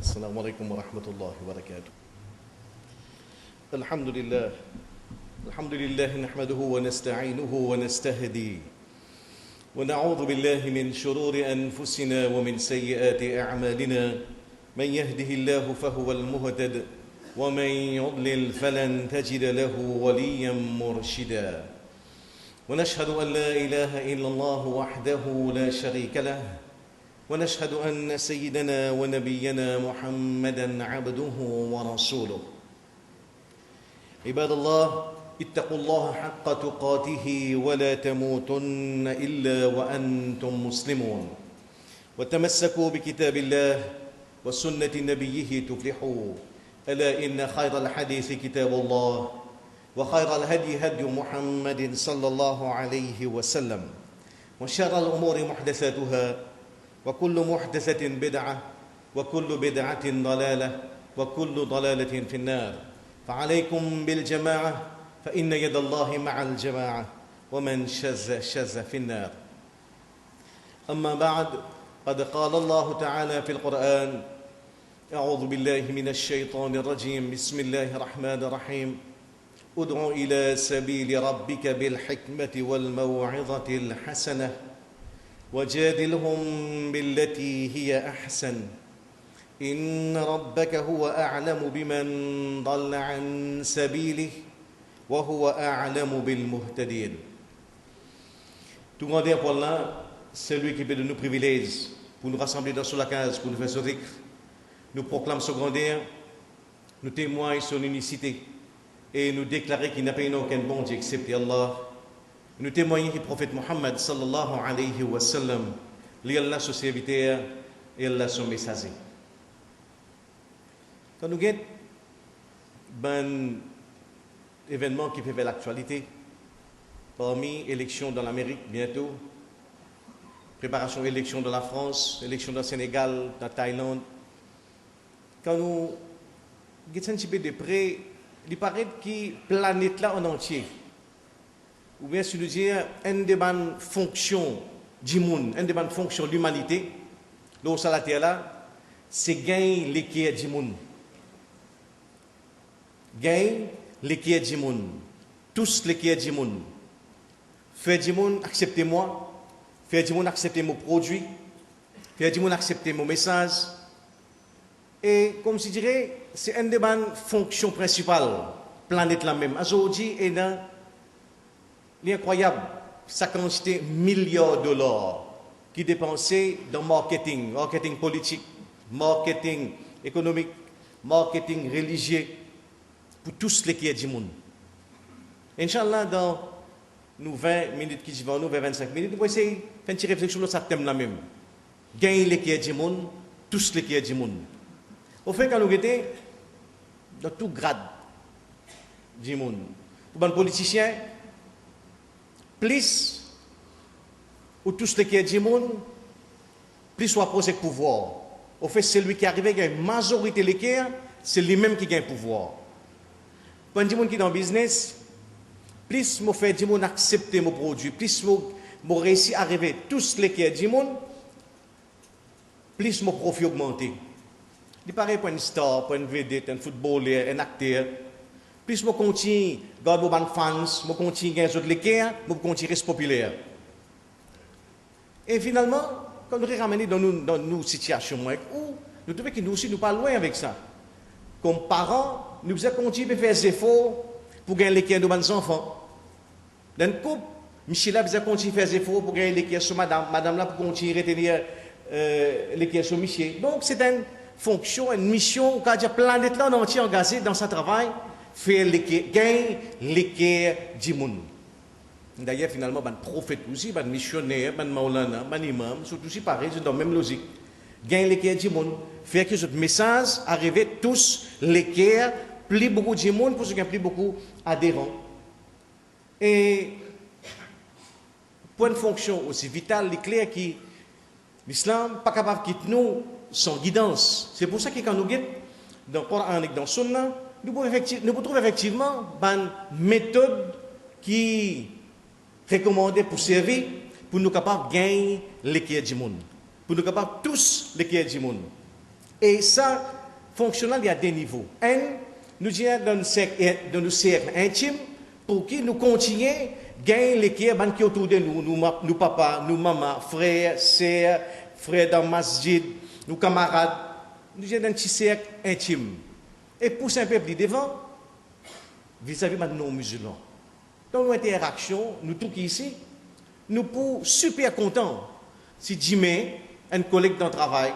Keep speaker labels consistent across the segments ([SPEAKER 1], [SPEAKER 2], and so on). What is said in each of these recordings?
[SPEAKER 1] السلام عليكم ورحمة الله وبركاته. الحمد لله نحمده ونستعينه ونستهديه ونعوذ بالله من شرور أنفسنا ومن سيئات أعمالنا. من يهده الله فهو المهتد ومن يضلل فلن تجد له وليا مرشدا. ونشهد أن لا إله إلا الله وحده لا شريك له ونشهد أن سيدنا ونبينا محمدا عبده ورسوله. عباد الله، اتقوا الله حق تقاته ولا تموتن إلا وأنتم مسلمون، وتمسكوا بكتاب الله وسنة نبيه تفلحوا. ألا إن خير الحديث كتاب الله وخير الهدي هدي محمد صلى الله عليه وسلم، وشر الأمور محدثاتها وكل محدثة بدعة وكل بدعة ضلالة وكل ضلالة في النار. فعليكم بالجماعة فإن يد الله مع الجماعة ومن شذ شذ في النار. أما بعد، قد قال الله تعالى في القرآن: أعوذ بالله من الشيطان الرجيم، بسم الله الرحمن الرحيم. ادع إلى سبيل ربك بالحكمة والموعظة الحسنة وجادلهم بالتي هي أحسن إن ربك هو أعلم بمن ضل عن سبيله وهو أعلم بالمهتدين. Tout grand pour Allah, celui qui fait de nous privilèges pour nous rassembler dans la case, pour nous faire ce zikr. Nous proclame ce grandeur, nous témoignons son unicité et nous déclarons qu'il n'y a pas aucun bon Dieu excepté Allah. Nous témoignons que le prophète Mohammed sallallahu alayhi wa sallam, lui Allah son serviteur et Allah son messager. Quand nous avons un événement qui fait l'actualité, parmi élections dans l'Amérique bientôt, préparation élections dans la France, élections dans le Sénégal, dans la Thaïlande, quand nous avons un petit peu de près, il paraît que la planète là en entier, ou bien si nous disons une des bonnes fonctions du monde, une des bonnes fonctions de l'humanité, là sur la terre là, c'est gagner l'équilibre du monde. Gagner l'équilibre du monde. Tous l'équilibre du monde. Faire du monde accepter moi, faire du monde accepter mon produit, faire du monde accepter mon message. Et comme je dirais, c'est une des bonnes fonctions principales, planète là même. Aujourd'hui, et dans l'incroyable, sa quantité milliards de dollars qui dépensés dans marketing, marketing politique, marketing économique, marketing religieux, pour tous les qui est du monde. Inch'Allah, dans nous 20 minutes qui vont nous, 25 minutes, nous allons essayer de faire une petite réflexion sur ce thème là même. Gagner les qui est du monde, tous les qui est du monde. Au fait, quand nous étions dans tout grade du monde, pour les politiciens, plus ou tous les qui est du monde, plus soit posé le pouvoir. Au fait, c'est lui qui arrive à une majorité de l'équerre, c'est lui-même qui gagne le pouvoir. Quand les gens qui sont dans le business, plus je fais du monde accepter mon produit, plus je réussis à arriver tous les qui est du monde, plus mon profit augmente. Il paraît pour une star, pour une vedette, un footballeur, un acteur. Plus je continue à garder mes fans, je continue à gagner les l'équerre, je continue à rester populaire. Et finalement, quand nous ramenons dans nos situations, où nous trouvons que nous aussi, nous pas loin avec ça. Comme parents, nous devons continuer à faire des efforts pour gagner l'équerre de nos enfants. Dans le couple, Michel a besoin de continuer à faire des efforts pour gagner l'équerre sur madame. Madame là pour continuer à retenir l'équerre sur Michel. Donc c'est une fonction, une mission, quand la planète là, on est entier engagé dans ce travail, faire gagner l'équerre du monde. D'ailleurs, finalement, les prophètes aussi, les missionnaires, les maulana, les imams, sont aussi pareils, c'est dans la même logique. Gagner l'équerre du monde, faire que ce message arrive tous l'équerre, plus beaucoup de monde pour ceux qui ont plus beaucoup adhérents. Et pour une fonction aussi vitale, il est clair que l'islam n'est pas capable de quitter nous sans guidance. C'est pour ça que quand nous guidons dans le Coran et dans le Sunna, nous trouvons effectivement une méthode qui est recommandée pour servir, pour nous capables de gagner l'équerre du monde. Pour nous capables tous l'équerre du monde. Et ça fonctionne, il y a des niveaux. Un, nous disons dans le cercle intime, pour qui nous continuons à gagner les qui sont autour de nous, nous papa, nous maman, frères, sœurs, frères dans le masjid, nos camarades, nous sommes dans un petit cercle intime. Et pour un peu plus devant, vis-à-vis de nos musulmans. Dans nos interactions, nous tous ici, nous sommes super contents si Jimé, un collègue dans le travail,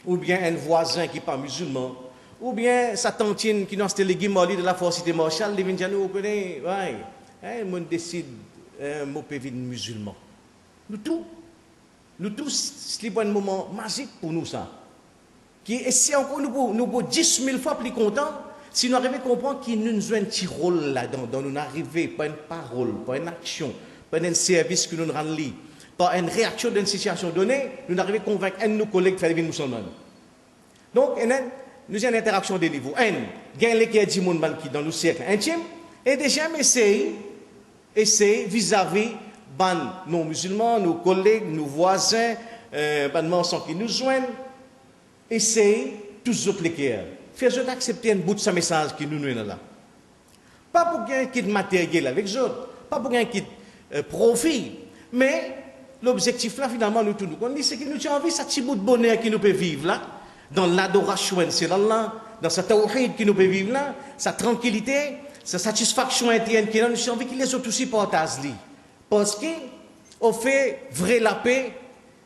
[SPEAKER 1] ou bien un voisin qui n'est pas musulman, ou bien sa tantine qui n'a pas les guimaulis de la Forcité Marshall, les Vindianos, vous connaissez, ouais, moi décide, moi peux vivre musulman. Nous tous, c'est un moment magique pour nous ça. Et si encore nous sommes 10 000 fois plus contents, si nous arrivons à comprendre qu'il nous a un petit rôle là-dedans, nous n'arrivons pas une parole, pas une action, pas un service que nous rendons, pas une réaction d'une situation donnée, nous arrivons à convaincre un de nos collègues de faire des musulmans. Donc, nous avons une interaction des niveaux. Un, gagner qui est du monde qui dans le cercle intime, et déjà essayer vis-à-vis de nos musulmans, nos collègues, nos voisins, de mensonges qui nous joignent, essayer tous autres les cœurs. Faire accepter un bout de ce message qui nous donne là. Pas pour gagner un kit matériel avec eux autres, pas pour gagner un kit profit, mais l'objectif là, finalement, nous tous nous connaissons, c'est que nous avons envie de ce petit bout de bonheur qui nous peut vivre là, dans l'adoration de Allah, dans sa tawhid qui nous peut vivre là, sa tranquillité, sa satisfaction interne qui nous avons envie que les autres aussi partagent. Parce qu'on fait vrai la paix,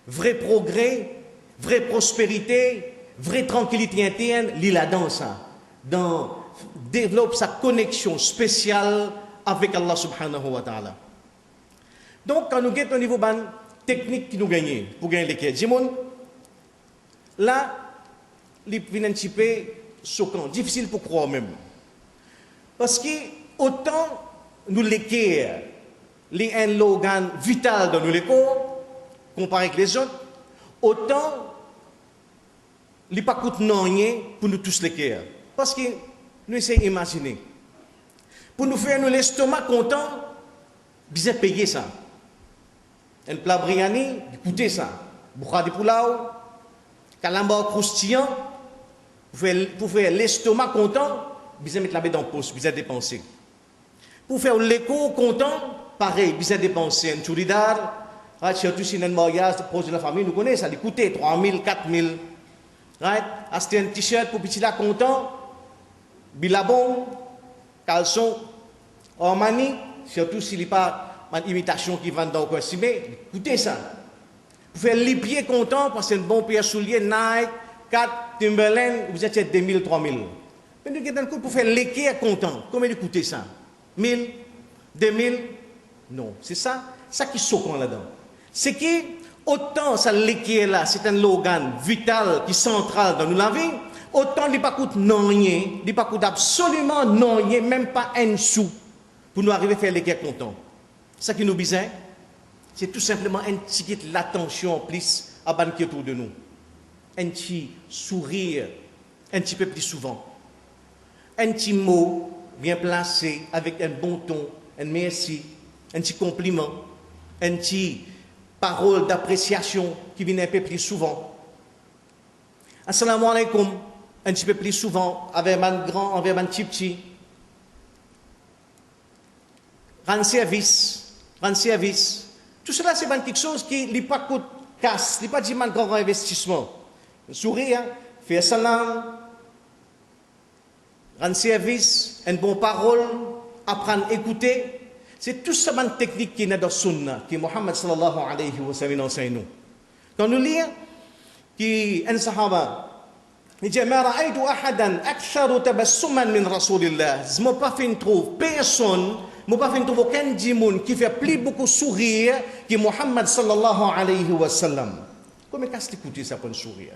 [SPEAKER 1] vrai progrès, vraie prospérité, vraie tranquillité interne, l'île dans ça, développe sa connexion spéciale avec Allah subhanahu wa ta'ala. Donc, quand nous gagnons au niveau ban technique qui nous gagne pour gagner les quêtes, là, il vient un petit peu choquant, difficile pour croire même. Parce que autant nous l'équerre, un organe vital dans nos corps, comparé avec les autres, autant il n'y a pas de rien pour nous tous les cœurs. Parce que nous essayons d'imaginer. Pour nous faire l'estomac content, nous avons payé ça. Un plat briani, écoutez ça. Boucha de poulao, calambar croustillant, pour faire l'estomac content, vous allez mettre la bête dans le poste, vous allez dépenser. Pour faire l'écho content, pareil, vous allez dépenser un chouridar, surtout si un mariage proche de la famille, nous connaissons ça, d'écouter 3 000, 4 000. Right? Acheter un t-shirt pour petit là content, bilabon, caleçon, Armani, surtout s'il n'y a pas une imitation qui vend dans le coin, écoutez ça. Pour faire les pieds contents, parce que c'est un bon paire soulier, Nike, 4, Timberland, vous êtes 2 000, 3 000. Mais nous avons un coup pour faire les pieds contents. Comment écoutez ça? 1 000, 2 000? Non, c'est ça qui choquant là-dedans. C'est que, autant ça l'équipe là, c'est un organe vital qui est central dans la vie, autant il ne coûte rien, il ne coûte absolument rien, même pas un sou, pour nous arriver à faire l'équipe content. Ce qui nous besoin, c'est tout simplement un petit l'attention plus à banquer autour de nous. Un petit sourire, un petit peu plus souvent. Un petit mot bien placé avec un bon ton, un merci, un petit compliment, un petit parole d'appréciation qui vient un peu plus souvent. Assalamu alaikum, un petit peu plus souvent, avec un grand, avec un petit. Rendre service. Tout cela, c'est quelque chose qui n'est pas coûte casse, n'est pas dit un grand investissement. Sourire, faire salam, rendre service, une bonne parole, apprendre à écouter. C'est tout ça une technique qui est dans le Sunna, que Muhammad sallallahu alayhi wa sallam enseigne nous. Quand nous lisons, un sahaba, il dit, ma ra'aytu ahadan aktharu tabassuman min rasulillah. Je n'ai pas fait trouver personne, je n'ai pas fait trouver aucun djimoun qui fait plus beaucoup sourire que Muhammad sallallahu alayhi wa sallam. Comment est-ce que tu écoutes ça pour un sourire?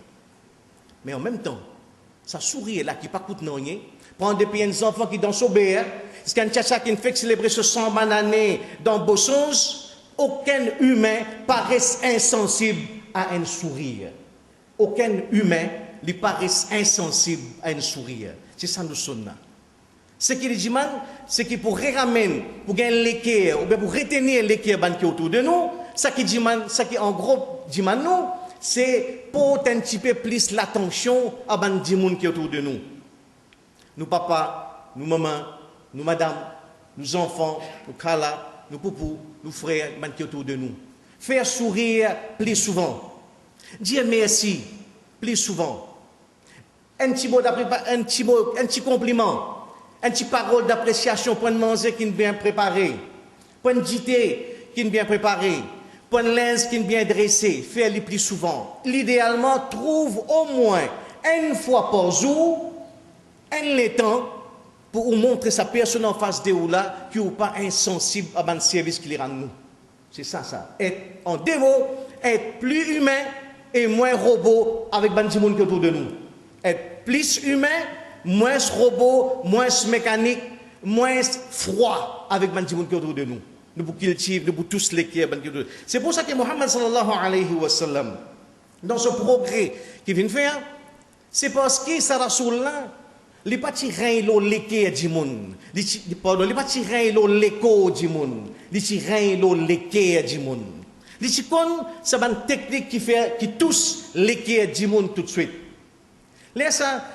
[SPEAKER 1] Mais en même temps, ça sourire là qui ne coûte rien, prendre des petits enfants qui dansent au béer, parce qu'un tchacha qui fait célébrer ce 100 années dans Bossons, aucun humain paraît insensible à un sourire. Aucun humain lui paraît insensible à un sourire. C'est ça nous sommes. Ce qu'il dit, c'est que pour ramener, pour gagner l'équerre, ou bien pour retenir l'équerre qui est autour de nous, ça qui dit, ça qui en gros dit nous, c'est pour un petit peu plus l'attention à des gens qui autour de nous. Nous papa, nous maman, nous madame, nous enfants, nous kala, nous poupous, nous frères, les gens qui autour de nous. Faire sourire plus souvent. Dire merci plus souvent. Un petit mot un petit compliment, un petit parole d'appréciation pour une manger qui est bien préparé, pour une dité qui est bien préparé, pour une linge qui est bien dressé, faire-le plus souvent. L'idéalement, trouve au moins une fois par jour un temps pour vous montrer sa personne en face de vous là qui n'est pas insensible à un service qu'il rend nous. C'est ça, ça. Être, en deux mots, être plus humain et moins robot avec les gens qui autour de nous. Être plus humain, moins robot, moins mécanique, moins froid avec les gens qui autour de nous. Nous pouvons cultiver, nous pouvons tous les qui. C'est pour ça que Mohammed sallallahu alayhi wa sallam, dans ce progrès qu'il vient faire, c'est parce que ça rasoul là, les pas tirer l'équerre du monde, pardon, les pas tirer l'écho du monde, les tirer l'équerre du monde. Les chicons, c'est une technique qui touche l'équerre du monde tout de suite. Là, ça,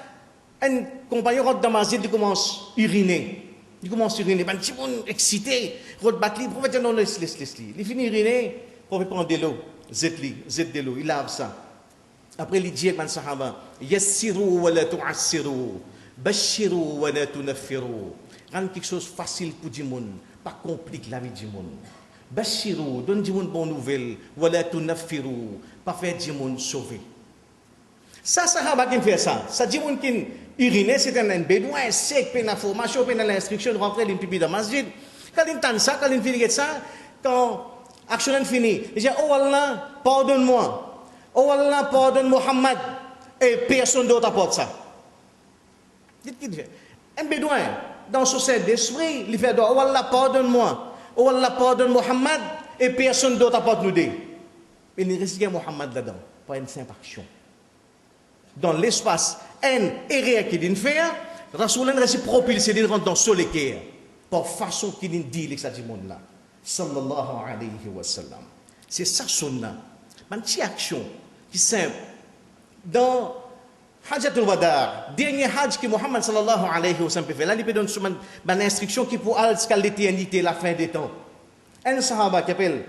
[SPEAKER 1] un compagnon rentre dans ma zone, il commence à uriner. Il commence à uriner. Un petit monde excité, rentre battre, le prophète dit non, laisse. Il finit d'uriner, le prophète prend de l'eau, zette de l'eau, il lave ça. Après, il dit à Sahaba, yassiru wa la tu'assiru, bashiru wa la tunaffiru. Rendre quelque chose facile pour du monde, pas complique la vie du monde. Bashiru, donne du monde bonne nouvelle, wa la tunaffiru, pas faire du monde sauver. Ça, Sahaba qui fait ça. Ça dit monde qui urine, c'est un bédouin sec, peine d'information, peine d'instruction, de rentrer dans pipi dans la masjid. Quand il entend ça, quand il finit ça, quand l'action est finie, il dit, oh Allah, pardonne-moi. Oh Allah, pardonne Muhammad. Et personne d'autre apporte ça. Dites qu'il fait. Un bédouin, dans son sein d'esprit, il fait, oh Allah, pardonne-moi. Oh Allah, pardonne Muhammad. Et personne d'autre apporte nous deux. Mais il reste Muhammad là-dedans, pas une simple action. Dans l'espace un erreur qu'il vient faire, Rasoul reste propulsé dans son équerre, par façon qu'il dit que ça dit monde là. Sallallahu alayhi wa sallam. C'est ça son là. Une petite action qui est simple. Dans Hajjatul Wada, dernier Hajj que Muhammad sallallahu alayhi wa sallam fait, là il peut donner une instruction qui pour aller jusqu'à l'éternité, la fin des temps. Un sahaba qui appelle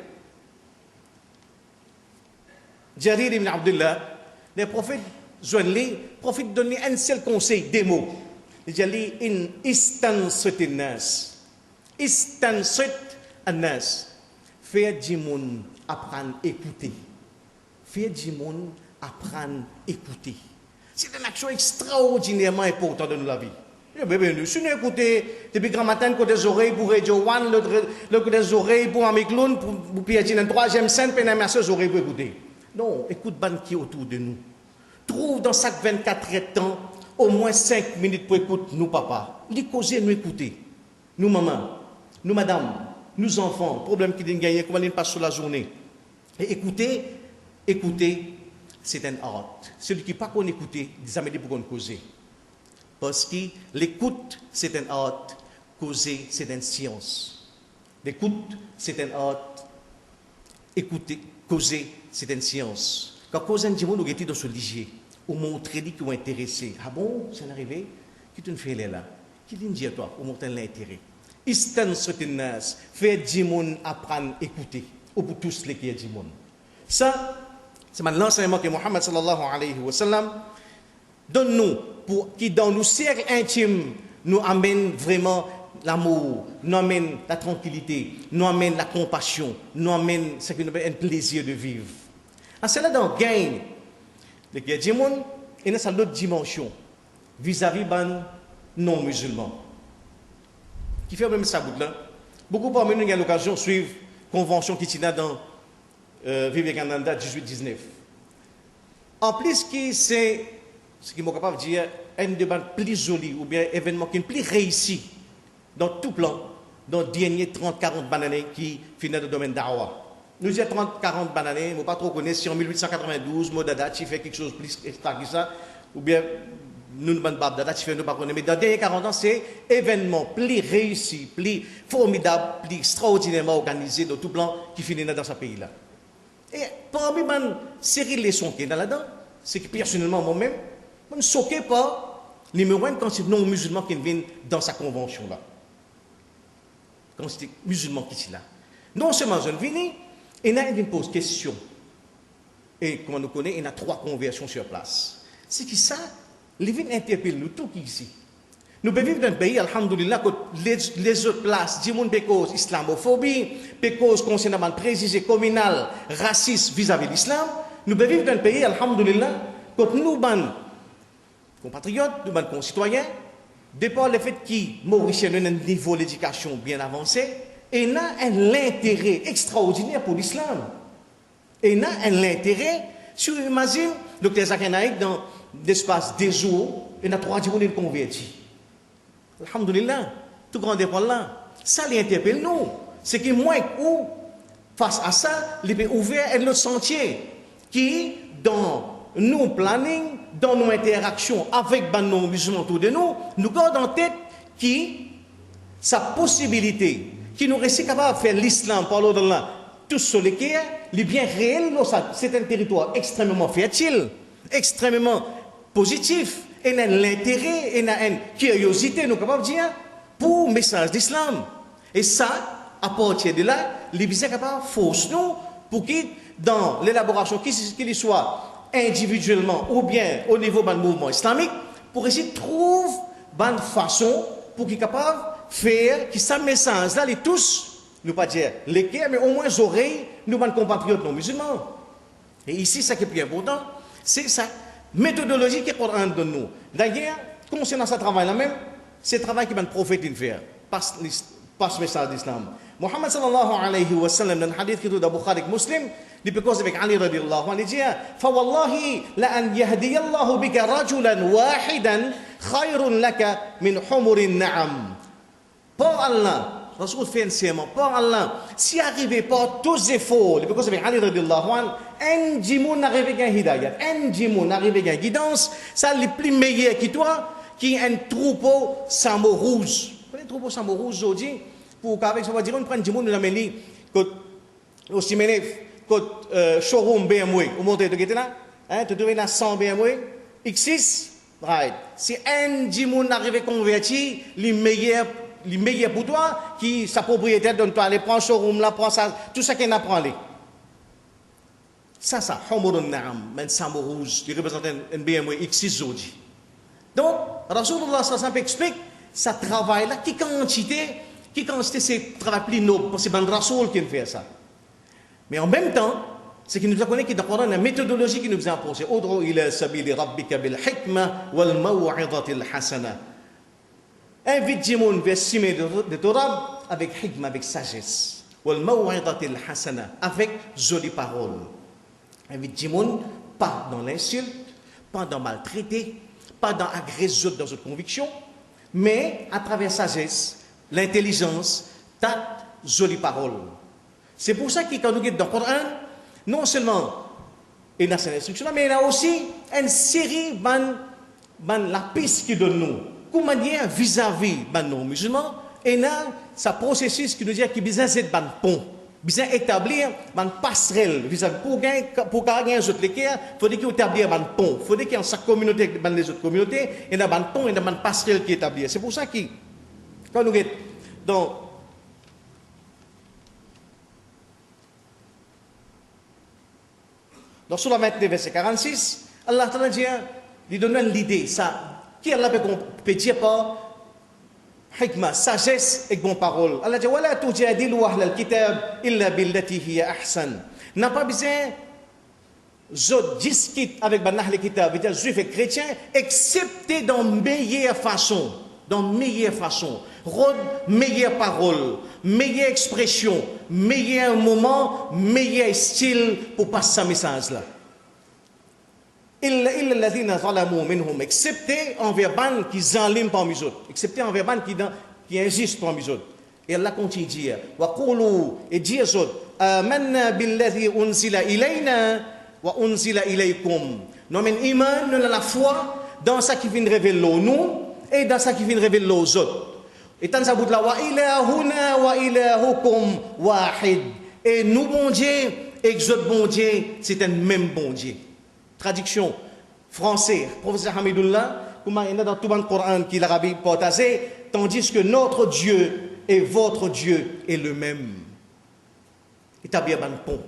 [SPEAKER 1] Jarir ibn Abdullah, le prophète le prophète donne un seul conseil, des mots. Il dit in istansit an-nas. Istansit an-nas. Faire du monde apprendre à écouter. Faire du monde apprendre à écouter. C'est une action extraordinairement importante dans la vie. Si nous écoutons depuis grand matin, côté des oreilles pour Radio One, le côté des oreilles pour Amicloun, pour Piétine, une troisième scène, puis un masseur oreilles pour écouter. Non, écoute ban qui est autour de nous. Trouve dans chaque 24 temps au moins 5 minutes pour écouter nous, papa. Les causer, nous écouter. Nous, maman, nous, madame, nous, enfants, problème qui nous gagne, comment ils passent sur la journée. Et écouter, c'est un art. Celui qui n'a pas qu'on écouter, des amis pour qu'on causer. Parce que l'écoute, c'est un art. Causer, c'est une science. L'écoute, c'est un art. Écouter, causer, c'est une science. Quand cause un petit monde, nous étions dans ce ligier, ou montrer qui sont intéressés. Ah bon, c'est arrivé? Qui tu fais là? Qui te dit à toi, ou montrer l'intérêt? Istan sotinas, faire du monde apprendre, écouter, ou pour tous les qui est du monde. Ça, c'est l'enseignement que Muhammad sallallahu alayhi wa sallam donne-nous, pour qui dans nos cercles intimes, nous amène vraiment l'amour, nous amène la tranquillité, nous amène la compassion, nous amène ce qu'on appelle un plaisir de vivre. En cela dans gain, le guerre du monde, il y a une autre dimension vis-à-vis des non-musulmans. Qui fait même ça, là. Beaucoup parmi nous ont l'occasion de suivre la convention qui est dans Vivekananda 18-19. En plus, c'est ce qui est capable de dire un débat plus joli ou bien événement qui est plus réussi dans tout plan, dans les derniers 30-40 années qui finissent dans le domaine d'Awa. Nous avons 30-40 bananes, je ne sais pas trop connaître si en 1892, Modada fait quelque chose de plus extra que ça, ou bien nous ne sommes pas Dada, nous ne pas connaître. Mais dans les derniers 40 ans, c'est un événement plus réussi, plus formidable, plus extraordinairement organisé dans tout plan qui finit dans ce pays-là. Et parmi les séries de leçons qui est là-dedans, c'est que personnellement, moi-même, je ne suis choqué par les quand c'est non-musulmans qui viennent dans sa convention-là. Quand c'est musulmans qui sont là. Non seulement je viens, et là, il me pose question. Et comme on nous connaît, il y a 3 conversions sur place. C'est qui ça? Les vignes interpellent nous tout ici. Nous vivons dans un pays, alhamdoulilah, que les autres places, du monde cause islamophobie, cause concernant le préjugé communal, raciste vis-à-vis de l'islam. Nous vivons dans un pays, alhamdoulilah, que nous, compatriotes, nous, concitoyens, dépend le fait que Mauricien a un niveau d'éducation bien avancé, et il a un intérêt extraordinaire pour l'islam. Et il a un intérêt, sur imagine, docteur Zakanaïk, dans l'espace des jours, il y a 3 jours de convertis. Alhamdulillah, tout grand dépend là. Ça les interpelle nous. C'est que moi, face à ça, il est ouvert un autre sentier qui, dans nos planning, dans nos interactions avec nos musulmans autour de nous, nous gardons en tête qui, sa possibilité, qui nous reste capable de faire l'islam par l'au-delà, tout sur lesquels, les biens réels, c'est un territoire extrêmement fertile, extrêmement positif. Et il y a l'intérêt, et il y a une curiosité, nous capables de dire, pour le message d'islam. Et ça, à partir de là, les bisous capables force nous pour que dans l'élaboration, qu'il soit individuellement ou bien au niveau du mouvement islamique, pour essayer de trouver une façon pour qu'il soit capable de faire que ce message-là, les tous, nous pas dire les cœurs, mais au moins les oreilles, nous, nos compatriotes non musulmans. Et ici, ce qui est plus important, c'est ça. Méthodologie que le Coran donne nous. D'ailleurs, concernant ce travail-là même, c'est le travail que le prophète fait, passe le message d'islam. Muhammad sallallahu alayhi wa sallam, dans le hadith qui est dans Bukhari et Muslim, il peut causer avec Ali radiallahu anhu, il dit فَوَاللَّهِ لَأَنْ يَهْدِيَ اللَّهُ بِكَ رَجُلًا وَاحِدًا خَيْرٌ لَكَ مِنْ حُمُرِ النَّعَمِ. Par Allah, Rasoul fait un serment, par Allah, si arrivé par tous les efforts, il peut causer avec Ali radiallahu anhu, un djimoun arrive à hidayat, un djimoun arrive à guidance, ça le plus meilleur que toi, qui est un troupeau samo rouge. Vous connaissez le troupeau samo rouge aujourd'hui? Pour qu'avec ça, on va dire, on prend un djimoun, on amène au Simenef, au showroom BMW, au monté de Guétena, tu trouves là 100 BMW, X6, right. Si un djimoun arrive converti, les meilleurs pour toi, qui sa propriétaire donne toi, aller prendre showroom là, prend ça, tout ça qu'il apprend là. Ça, Humurun Na'am, un samo rouge, qui représente un BMW X6 aujourd'hui. Donc, Rasulullah sallallahu explique, ça travail-là, qui quantité, c'est travail plus noble, parce que c'est un Rasoul qui fait ça. Mais en même temps, c'est qu'il nous a connu qu'il y a une méthodologie qui nous a imposé. Ud'u ila sabili rabbika bil hikma wal maw'izatil hasana. Invite Jimoun vers Simé de Torah avec hikma, avec sagesse. Wal maw'izatil hasana, avec jolies paroles. Invite Jimoun, pas dans l'insulte, pas dans maltraiter, pas dans agresser dans notre conviction, mais à travers sagesse, l'intelligence, tact, jolies paroles. C'est pour ça que quand nous sommes dans le Coran, non seulement il y a cette instruction, mais il y a aussi une série de la piste qui donne nous, comment dire vis-à-vis de nos musulmans, et il y a ce processus qui nous dit qu'il y a besoin d'un pont, besoin d'établir une passerelle vis-à-vis pour gagner les autres l'équerre, il faut qu'il y ait un pont, il faut qu'il y ait sa communauté avec les autres communautés, il y a un pont, il y a une passerelle qui est établie. C'est pour ça que quand nous sommes dans Surah 29, verset 46, Allah Ta'ala dit, il donne l'idée, ça, qui Allah peut dire par hikmah, sagesse et bonne parole. Allah dit, وَلَا تُجَادِلُوا أَهْلَ الْكِتَابِ إِلَّا بِالَّتِي هِيَ أَحْسَنُ. N'a pas besoin de discuter avec les kitab, les juifs et chrétiens, excepté dans meilleure façon. Dans meilleure façon. Rôle, meilleure parole, meilleure expression, meilleur moment, meilleur style pour passer ce message-là. Excepté envers ban qui zaliment parmi les autres, excepté envers ban qui insistent parmi les autres. Et Allah continue de dire, et dire aux autres, amanna billadhi unzila ilayna wa unzila ilaykum. Nous avons iman, nous avons la foi dans ce qui vient révéler nous et dans ce qui vient révéler aux autres. Et tant que wa ilahuna wa ilahukum wahid. Et nous, bon Dieu, Exode bon Dieu, c'est un même bon Dieu. Traduction français, professeur Hamidullah, comme il y a dans tout le Coran qui l'Arabie partagé, tandis que notre Dieu et votre Dieu est le même. Établir un pont.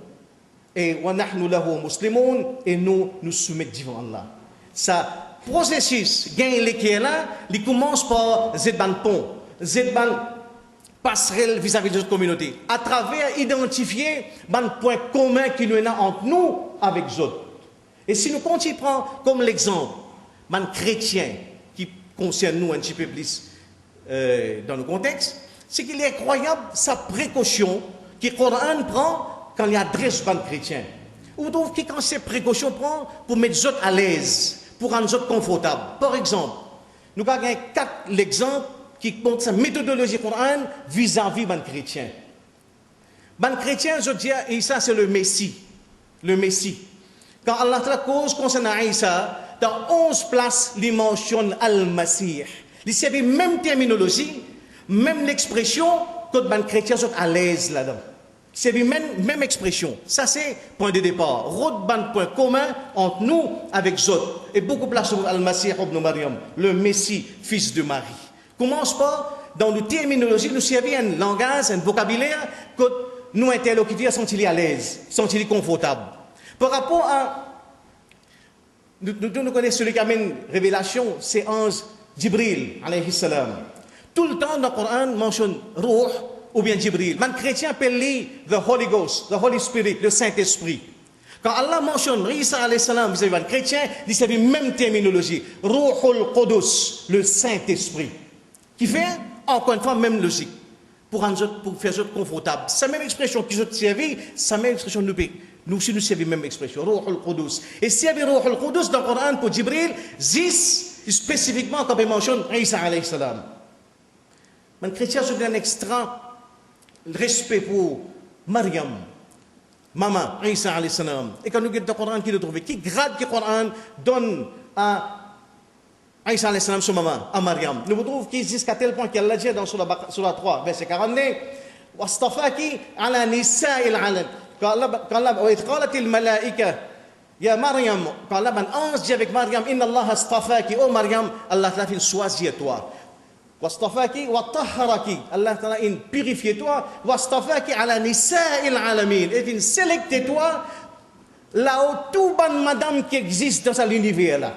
[SPEAKER 1] Et nous nous soumettons devant Allah. Ça processus gain qui est là, il commence par Zedban pont, Zedban passerelle vis-à-vis de notre communauté, à travers identifier un point commun qui nous est entre nous avec les autres. Et si nous continuons comme l'exemple, un chrétien qui concerne nous un petit peu plus dans le contexte, c'est qu'il est incroyable sa précaution que le Coran prend quand il adresse un chrétien. Ou donc quand ces précautions prend pour mettre les autres à l'aise, pour rendre les autres confortables. Par exemple, nous avons 4 exemples qui montrent sa méthodologie Coran vis-à-vis d'un chrétien. Un chrétien, je dis, Isa c'est le Messie. Le Messie. Quand Allah te cause concernant Isa, dans 11 places, il mentionne Al-Masih. Il y a la même terminologie, même l'expression, que les chrétiens sont à l'aise là-dedans. C'est la même expression. Ça, c'est point de départ. Route point commun entre nous avec les autres. Et beaucoup plus sur Al-Masih ibn Maryam, le Messie, fils de Marie. Commence par, dans la terminologie, nous servir un langage, un vocabulaire que nous interlocuteurs sont à l'aise, sont confortables. Par rapport à, nous connaissons celui qui amène révélation, c'est ange Jibril, alayhi salam. Tout le temps dans le Coran mentionne Ruh ou bien Jibril. Man chrétien appelle the Holy Ghost, the Holy Spirit, le Saint-Esprit. Quand Allah mentionne Isa alayhi salam vis-à-vis d'un chrétien, il s'agit de la même terminologie. Ruhul Qudus, le Saint-Esprit. Qui fait, encore une fois, même logique. Pour faire ça confortable. Sa même expression qui se servi, sa même expression nous paye. Nous aussi nous servons la même expression, Ruhul Qudus. Et s'il y avait Ruhul Qudus dans le Coran pour Jibril, 10 spécifiquement quand il mentionne Isa alayhi salam. Un chrétien se donne un extra respect pour Mariam, maman, Isa alayhi salam. Et quand nous regardons le Coran, qui le trouve, qui grade que le Coran donne à Isa alayhi salam, son maman, à Mariam. Nous retrouvons qu'il jusqu'à tel point qu'elle l'a dit dans Surah 3, verset 49, Wastafaki ala nisa'il alam. Quand Allah, وإذ قالت الملائكة يا مريم, quand Allah, un ange dit avec Mariam, Inna Allah astafaki, oh Mariam, Allah t'a fait choisir toi. Wastafaki wa tahharaki, Allah t'a purifié toi. Wastafaki ala nisa'il alamin, et il sélecté toi là où tout bonne madame qui existe dans l'univers là.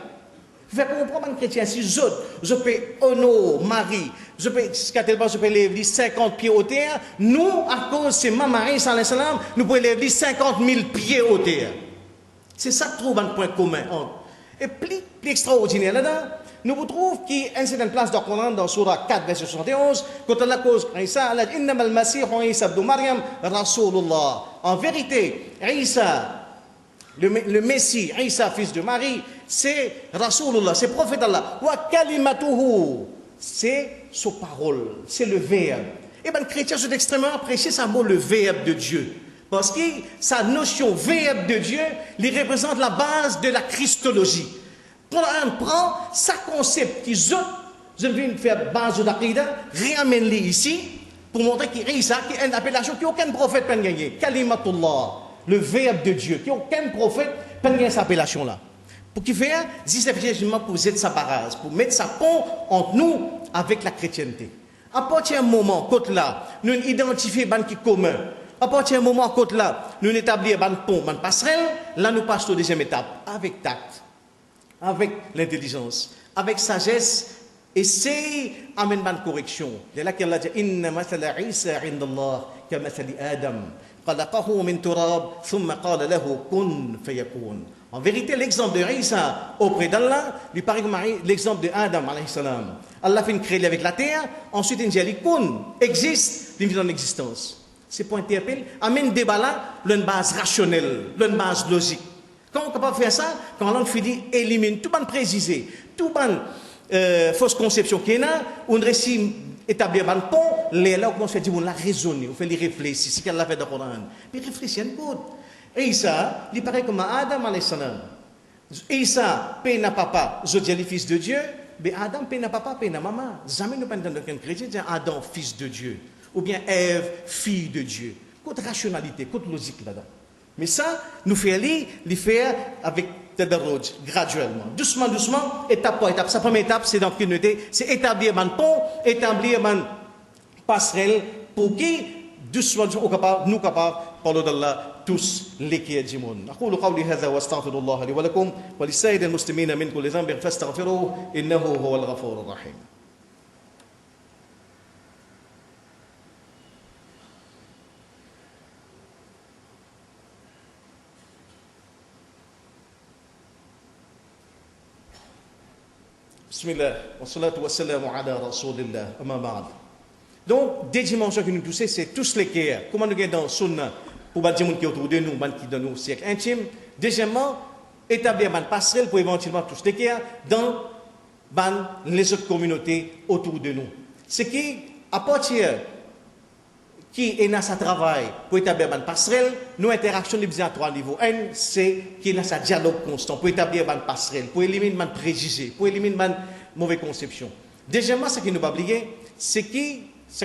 [SPEAKER 1] Fait comprendre un chrétien, si je peux honorer Marie, je peux lever 50 pieds au terre, nous, à cause de Maman Isa alayhi salam, nous pouvons lever 50 000 pieds au terre. C'est ça que trouve un point commun entre. Et plus extraordinaire là-dedans, nous retrouvons qu'il y a une certaine place dans le Coran, dans Surah 4, verset 71, quand on a cause Isa, Allah dit, Innama al-Masih Isa ibn Maryam, Rasulullah. En vérité, Isa, le Messie, Isa, fils de Marie, c'est Rasulullah, c'est prophète Allah. Wa kalimatuhu, c'est sa parole, c'est le verbe. Et bien, les chrétiens sont extrêmement appréciés, ça mot le verbe de Dieu. Parce que sa notion verbe de Dieu, il représente la base de la christologie. Quand on prend sa concept qui je viens faire base de l'aqida, ramène-les ici, pour montrer qu'il y a une appellation qu'aucun prophète peut gagner. Kalimatullah, le verbe de Dieu, qu'aucun prophète peut gagner cette appellation-là. Pour qu'il fasse, c'est effectivement pour mettre sa base, pour mettre sa pont entre nous avec la chrétienté. À partir du moment, côté là, nous identifions ban qui commun. À partir du moment, côté là, nous établissons ban pont, ban passerelle, là nous passons à la deuxième étape, avec tact, avec l'intelligence, avec sagesse, et c'est amène ban correction. C'est là qu'Allah dit Inna mathala Isa indallah ka mathali Adam. خلقه من تراب ثم قال له كن فيكون. En vérité, l'exemple de Isa auprès d'Allah lui paraît comme l'exemple de Adam alayhi salam. Allah fait une créer avec la terre, ensuite il dit kun existe, il vit en existence. C'est pour interpeller, amène débat là, une base rationnelle, une base logique. Quand on est capable de faire ça, quand on finit élimine tout ban précisé, tout ban fausse conception qu'il y a, on réussit établir un pont, là on fait dire on l'a raisonné, on fait les réfléchir, c'est qu'elle l'a fait dans le Coran. Mais réfléchir un peu. Isa, il paraît comme Adam alayhi salam. Isa, paix n'a papa, je dis le fils de Dieu, mais Adam, paix n'a papa, paix n'a maman. Jamais nous ne parlons d'un chrétien, dire Adam, fils de Dieu, ou bien Ève, fille de Dieu. Côte rationalité, côte logique là-dedans. Mais ça, nous faisons les faire avec tadarruj, graduellement, doucement, doucement, étape par étape. Sa première étape, c'est dans la communauté, c'est établir un pont, établir une passerelle pour qui, doucement, nous capables, parler d'Allah, tous les qui du monde. أقول قولي هذا واستغفر الله لي ولكم ولسائر المسلمين من كل ذنب فاستغفروه إنه هو الغفور الرحيم. Bismillah, wa salatu wa salamu ala rasulillah, amma ba'd. Donc, des dimensions que nous touchons, c'est tous les qui comment nous gagnons dans sunna pour les gens qui autour de nous, qui dans nos cercles intimes. Deuxièmement, établir une passerelle pour éventuellement tous les qui dans les autres communautés autour de nous. Ce qui, à partir qui est dans sa travail pour établir une passerelle, nos interactions sont à trois niveaux. Un, c'est qui est dans sa dialogue constant pour établir une passerelle, pour éliminer les préjugés, pour éliminer les mauvaises conceptions. Deuxièmement, ce qui nous va oublier, c'est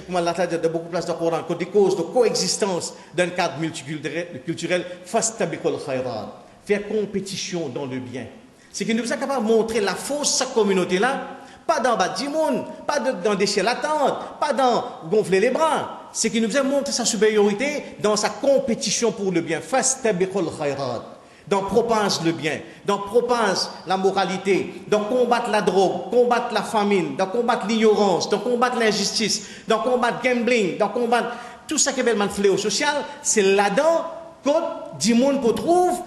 [SPEAKER 1] comme Allah a dit de beaucoup de places dans le Coran, que des causes de coexistence d'un cadre multiculturel, fastabiqul khayrat, faire compétition dans le bien. C'est qui nous a capable de montrer la force de cette communauté-là, pas dans bas du monde, pas dans déchirer la tente, pas dans gonfler les bras. C'est qui nous a montré sa supériorité dans sa compétition pour le bien. Fastabiqul khayrat. Dans propager le bien, dans propager la moralité, dans combattre la drogue, combattre la famine, dans combattre l'ignorance, dans combattre l'injustice, dans combattre gambling, dans combattre tout ça qui est un fléau social, c'est là-dedans que du monde peut trouver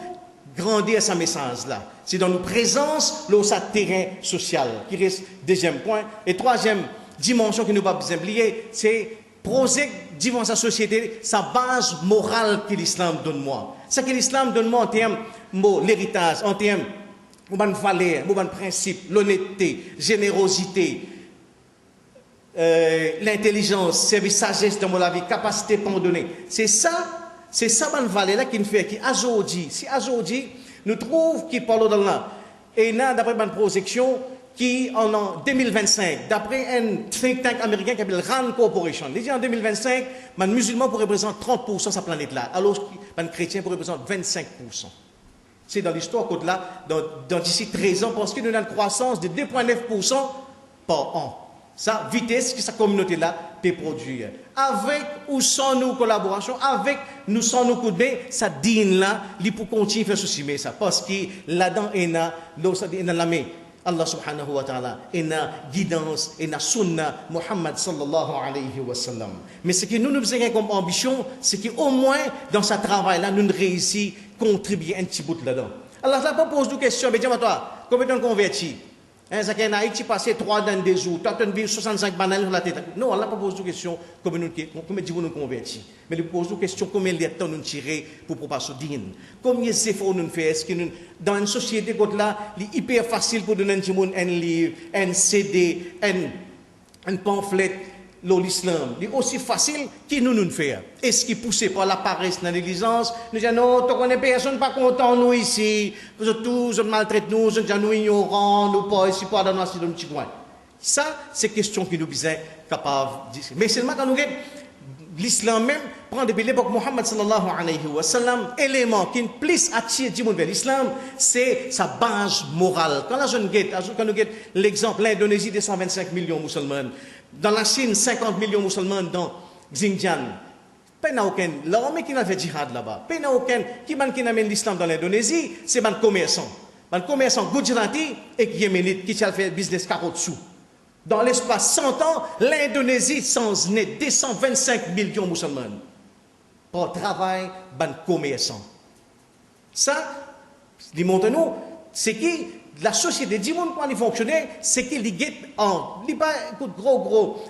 [SPEAKER 1] grandir sa message là. C'est dans nos présences, là où ça terrain social, qui reste deuxième point. Et troisième dimension que nous ne pouvons pas oublier, c'est projet devant sa société, sa base morale que l'islam donne moi. Ce que l'islam donne moi en termes de l'héritage, en termes de valeurs, de principes, l'honnêteté, générosité, l'intelligence, service, sagesse dans la vie, capacité à pardonner. C'est ça bonne valeur là qui nous fait, qui aujourd'hui, si aujourd'hui nous trouvons qui parle d'Allah, et là d'après une projection qui en 2025, d'après un think tank américain qui s'appelle RAND Corporation, il dit en 2025, les musulmans pourraient représenter 30% de sa planète là, alors que les chrétiens pourraient représenter 25%. C'est dans l'histoire qu'on là, dans d'ici 13 ans, parce qu'il y a une croissance de 2,9% par an. Ça, vitesse que sa communauté là peut produire. Avec ou sans nos collaborations, avec nous sans nos coups de main, ça digne là, il pour continuer à faire ceci, mais ça, parce que là-dedans, il y a la main. Allah subhanahu wa ta'ala, et na guidance, et na sunna Muhammad sallallahu alayhi wa sallam. Mais ce que nous avons comme ambition, c'est qu'au moins dans ce travail-là, nous réussissons à contribuer un petit bout là-dedans. Allah là pose une question, mais dis-moi toi, combien de convertis? Ça qui est en Haïti passé 3 dans des jours, tu as vu 65 bananes sur la tête. Non, Allah ne pose pas de question combien nous convertis. Mais il pose une question combien de temps nous tirons pour propager le din. Combien d'efforts nous faisons. Est-ce que nous, dans une société comme là, il est hyper facile pour donner un livre, un CD, un pamphlet, l'islam. Il est aussi facile que nous faisons. Est-ce qu'il est poussé par la paresse, la négligence? Nous disons non, tu connais personne pas content nous ici. Vous êtes tous, vous maltraitez nous, nous ignorants, nous pas ici, pas dans notre petit coin. Ça, c'est question que nous sommes capables de dire. Mais seulement quand nous regardons l'islam même, prend depuis l'époque Muhammad sallallahu alayhi wa sallam, élément qui plus attire du monde vers l'islam, c'est sa base morale. Quand nous regardons l'exemple, l'Indonésie, 225 millions de musulmans. Dans la Chine, 50 millions de musulmans dans Xinjiang. Pas aucun. L'armée qui a fait djihad là-bas. Pas aucun. Qui amène l'islam dans l'Indonésie, c'est un commerçant. Un commerçant Gujarati et Yéménite qui a fait business 40 sous. Dans l'espace 100 ans, l'Indonésie sans net 225 millions de musulmans. Pour travail, un commerçant. Ça, il montre nous, c'est qui la société du monde pour fonctionner, c'est qu'il y a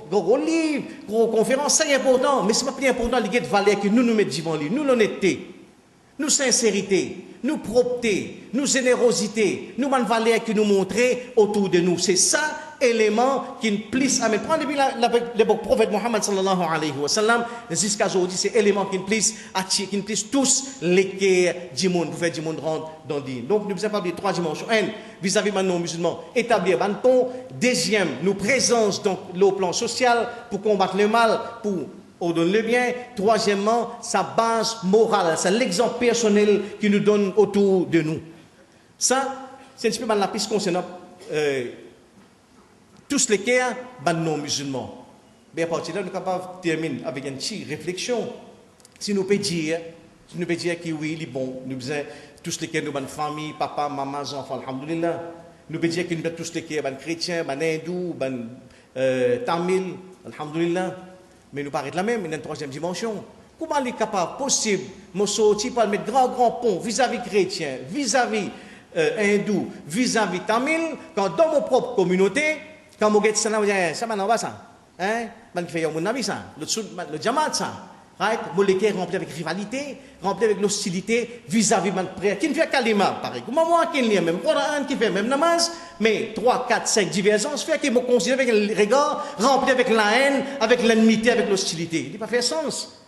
[SPEAKER 1] gros livres, gros conférences, c'est important, mais ce n'est pas plus important, il y a des valeurs que nous mettons devant lui, nous l'honnêteté, nous sincérité, nous propreté, nous générosité, nous bonnes valeurs que nous montrons autour de nous. C'est ça élément qui nous plisse à mettre. Prends depuis l'époque prophète Muhammad sallallahu alayhi wa sallam, jusqu'à aujourd'hui, c'est élément qui nous plisse qui nous plisse tous les cœurs du monde, pour faire du monde rendre dans le din. Donc, nous avons pas 3 dimensions. Un, vis-à-vis de nos musulmans, établir un pont. Deuxième, nous présence dans le plan social pour combattre le mal, pour ordonne le bien. Troisièmement, sa base morale, c'est l'exemple personnel qui nous donne autour de nous. Ça, c'est un petit peu la piste concernant tous les cas non-musulmans. Mais à partir de là, nous sommes capables de terminer avec une petite réflexion. Si nous pouvons dire que oui, il est bon, nous faisons tous les cas de notre famille, papa, maman, enfants, alhamdoulilah. Nous pouvons dire que nous sommes tous les cas de chrétiens, de hindous, de tamils, alhamdoulilah. Mais nous paraît la même, il y a une troisième dimension. Comment il est capable, possible, de sortir par mettre grand pont vis-à-vis chrétiens, vis-à-vis hindous, vis-à-vis tamils, quand dans mon propre communauté, quand je dis ça, ça m'a ça. Hein? Qui fait ça, le Jamaat ça. Right? Moléquer rempli avec rivalité, rempli avec l'hostilité vis-à-vis de notre prière. Qui ne fait kalima, pareil. Comment moi, qui lit même Coran, qui fait même namaz, mais 3, 4, 5 divergences, fait qu'il me considère avec un regard rempli avec la haine, avec l'ennemité, avec l'hostilité. Il n'a pas fait sens.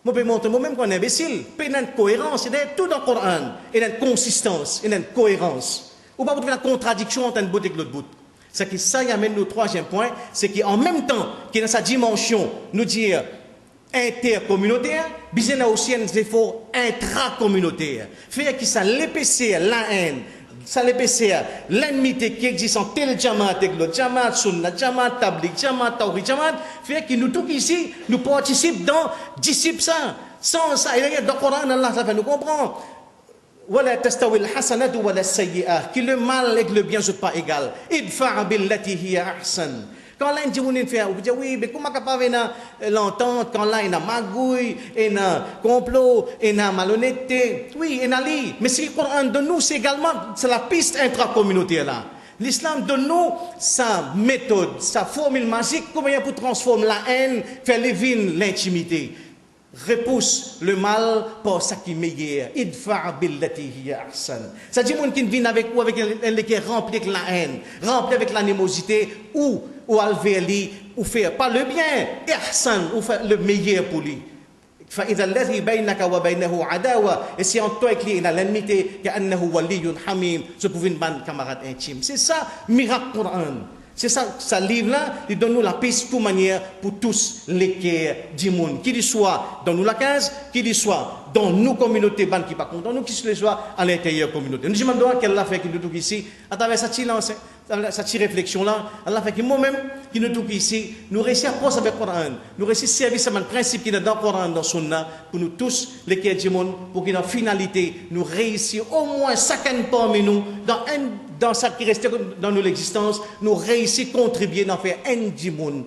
[SPEAKER 1] Moi, je peux montrer moi-même qu'on est imbécile. Il y a une cohérence, il y a tout dans le Coran. Il y a une consistance, il y a une cohérence. Ou pas vous trouver la contradiction entre un bout et l'autre bout. C'est que ça y amène au troisième point, c'est qu'en même temps, qu'il y a dans sa dimension, nous dire intercommunautaire, il y a aussi un effort intracommunautaire. Fait que ça l'épaissir la haine, ça l'épaissir l'ennemité qui existe entre tel Jamaat et l'autre Jamaat, Sunna, Jamaat, Tabligh, Jamaat, Tawhid, Jamaat, fait que nous tous ici, nous participons dans disciples ça. Sans ça, il y a dans le Coran, Allah ça fait nous comprendre. ولا تستوي الحسنة ولا السيئة que le mal et le bien ne sont pas égaux. ادفع بالتي هي أحسن. Quand là, on dit oui, mais comment capable l'entente quand là, il y a magouille, il y a complot, il y a malhonnêteté. Oui, il y a li. Mais ce que le Coran donne nous, c'est également la piste intracommunautaire là. L'islam donne nous sa méthode, sa formule magique, comment il pour transformer la haine, faire lever l'intimité. Repousse le mal par ce qui est meilleur. Idfa' billati hiya ahsan. Ça dit monde qui vient avec ou avec un qui est rempli avec la haine, rempli avec l'animosité ou alvéli ou faire pas le bien, ihsan ou faire le meilleur pour lui. فإذا الذي بينك وبينه عداوة et si entre toi et lui il y a l'ennemité كأنه ولي حميم je pouvais une bonne camarade intime. C'est ça miracle Coran. C'est ça, ce livre-là, il donne nous la piste de toute manière pour tous les cœurs du monde. Qu'il soit dans nous la case, qu'il soit dans nos communautés, ban qui pas content, nous qu'il soit à l'intérieur de la communauté. Nous demandons qu'elle l'a fait, qu'il nous trouve ici, à travers cette réflexion-là, elle l'a fait que moi-même, qui nous trouve ici, nous réussissons à croire avec le Coran, nous réussissons à servir ce principe qui est dans le Coran, dans le Sunna, pour nous tous, les cœurs du monde, pour qu'en finalité, nous réussissions au moins chacun parmi nous, dans ce qui reste dans notre existence, nous réussissons à contribuer dans faire un djimoun,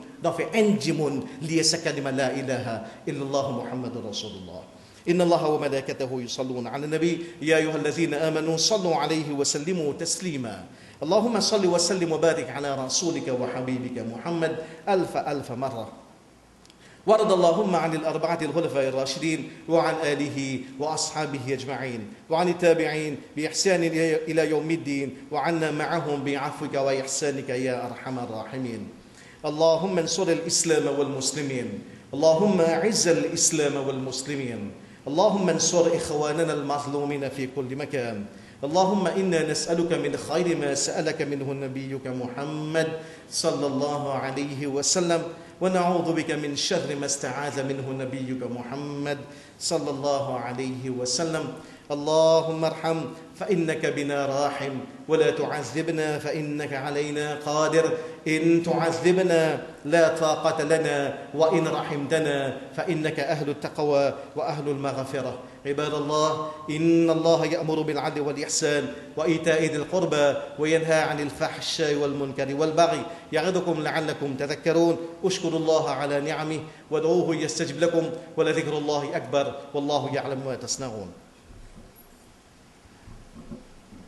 [SPEAKER 1] lié à ce kalima la ilaha illallah Muhammadur Rasulullah. إن الله وملائكته يصلون على النبي يا أيها الذين آمنوا صلوا عليه وسلموا تسليما اللهم صل وسلم وبارك على رسولك وحبيبك محمد ألف مرة وارض اللهم عن الأربعة الخلفاء الراشدين وعن آله وأصحابه أجمعين وعن التابعين بإحسان إلى يوم الدين وعنا معهم بعفوك وإحسانك يا أرحم الراحمين اللهم انصر الإسلام والمسلمين اللهم أعز الإسلام والمسلمين اللهم انصر إخواننا المظلومين في كل مكان اللهم إنا نسألك من خير ما سألك منه نبيك محمد صلى الله عليه وسلم ونعوذ بك من شر ما استعاذ منه نبيك محمد صلى الله عليه وسلم اللهم ارحم فإنك بنا راحم ولا تعذبنا فإنك علينا قادر إن تعذبنا لا طاقة لنا وإن رحمتنا فإنك أهل التقوى وأهل المغفرة عباد الله إن الله يأمر بالعدل والإحسان وإيتاء ذي القربى وينهى عن الفحشاء والمنكر والبغي يعظكم لعلكم تذكرون اشكروا الله على نعمه وادعوه يستجب لكم ولذكر الله أكبر والله يعلم ما تصنعون